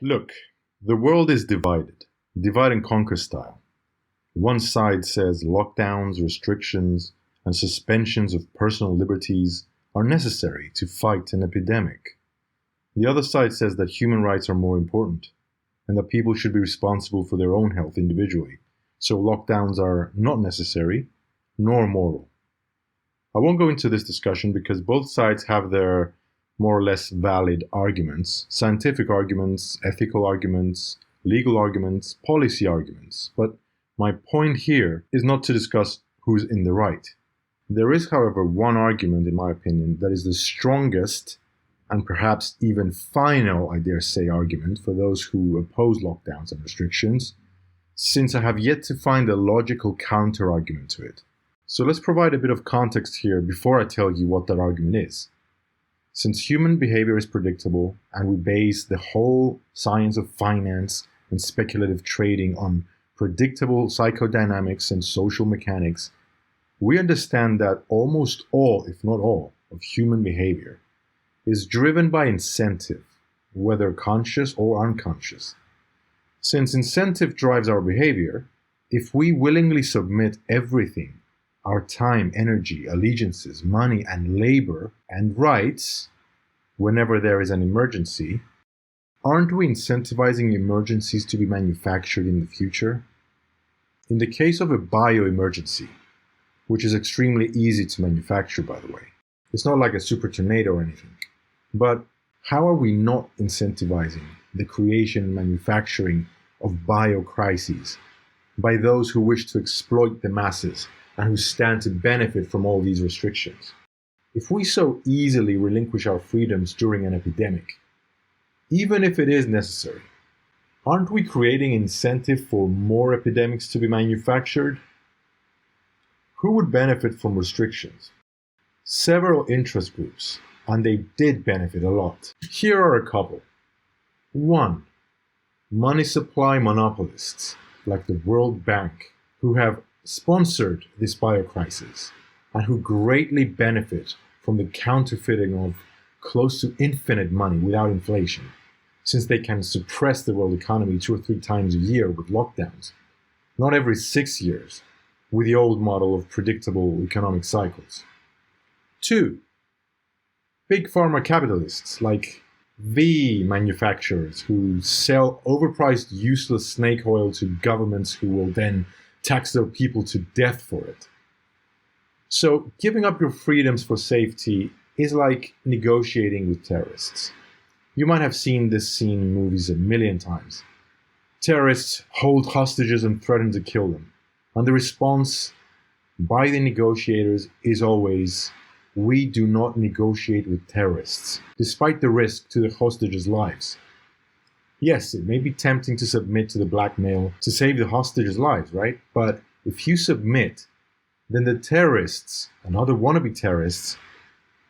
Look, the world is divided, divide and conquer style. One side says lockdowns, restrictions, and suspensions of personal liberties are necessary to fight an epidemic. The other side says that human rights are more important and that people should be responsible for their own health individually, so lockdowns are not necessary nor moral. I won't go into this discussion because both sides have their more or less valid arguments, scientific arguments, ethical arguments, legal arguments, policy arguments. But my point here is not to discuss who's in the right. There is, however, one argument, in my opinion, that is the strongest and perhaps even final, I dare say, argument for those who oppose lockdowns and restrictions, since I have yet to find a logical counter-argument to it. So let's provide a bit of context here before I tell you what that argument is. Since human behavior is predictable and we base the whole science of finance and speculative trading on predictable psychodynamics and social mechanics, we understand that almost all, if not all, of human behavior is driven by incentive, whether conscious or unconscious. Since incentive drives our behavior, if we willingly submit everything, our time, energy, allegiances, money, and labor, and rights, whenever there is an emergency, aren't we incentivizing emergencies to be manufactured in the future? In the case of a bioemergency, which is extremely easy to manufacture, by the way, it's not like a super tornado or anything, but how are we not incentivizing the creation and manufacturing of bio-crises by those who wish to exploit the masses and who stand to benefit from all these restrictions? If we so easily relinquish our freedoms during an epidemic, even if it is necessary, aren't we creating incentive for more epidemics to be manufactured? Who would benefit from restrictions? Several interest groups, and they did benefit a lot. Here are a couple. 1. Money supply monopolists, like the World Bank, who have sponsored this biocrisis and who greatly benefit from the counterfeiting of close to infinite money without inflation, since they can suppress the world economy 2 or 3 times a year with lockdowns, not every 6 years, with the old model of predictable economic cycles. 2. Big pharma capitalists like the manufacturers who sell overpriced useless snake oil to governments who will then tax their people to death for it. So giving up your freedoms for safety is like negotiating with terrorists. You might have seen this scene in movies a million times. Terrorists hold hostages and threaten to kill them. And the response by the negotiators is always, "We do not negotiate with terrorists," despite the risk to the hostages' lives. Yes, it may be tempting to submit to the blackmail to save the hostages' lives, right? But if you submit, then the terrorists and other wannabe terrorists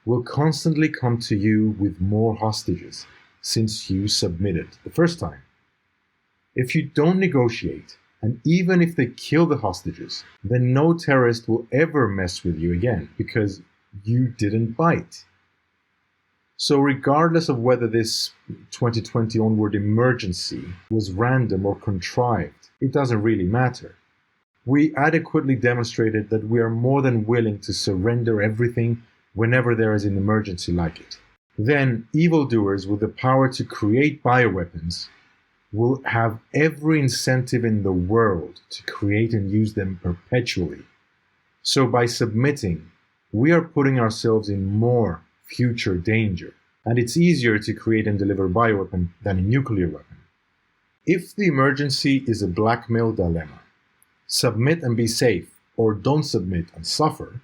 will constantly come to you with more hostages since you submitted the first time. If you don't negotiate, and even if they kill the hostages, then no terrorist will ever mess with you again because you didn't bite. So regardless of whether this 2020 onward emergency was random or contrived, it doesn't really matter. We adequately demonstrated that we are more than willing to surrender everything whenever there is an emergency like it. Then evildoers with the power to create bioweapons will have every incentive in the world to create and use them perpetually. So by submitting, we are putting ourselves in more future danger, and it's easier to create and deliver a bioweapon than a nuclear weapon. If the emergency is a blackmail dilemma, submit and be safe, or don't submit and suffer,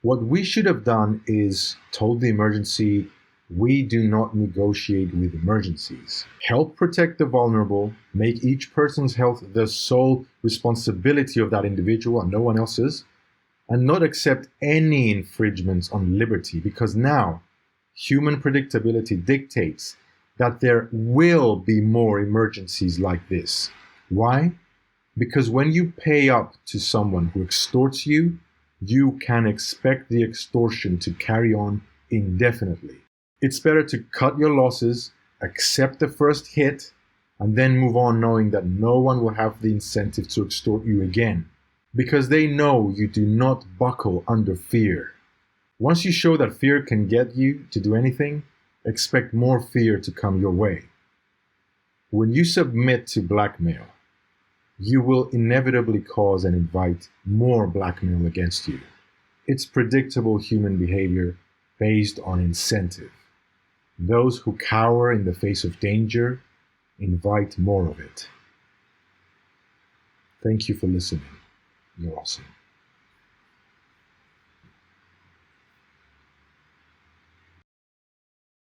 what we should have done is told the emergency, we do not negotiate with emergencies. Help protect the vulnerable, make each person's health the sole responsibility of that individual and no one else's, and not accept any infringements on liberty, because now human predictability dictates that there will be more emergencies like this. Why? Because when you pay up to someone who extorts you, you can expect the extortion to carry on indefinitely. It's better to cut your losses, accept the first hit, and then move on knowing that no one will have the incentive to extort you again, because they know you do not buckle under fear. Once you show that fear can get you to do anything, expect more fear to come your way. When you submit to blackmail, you will inevitably cause and invite more blackmail against you. It's predictable human behavior based on incentive. Those who cower in the face of danger invite more of it. Thank you for listening. You're awesome.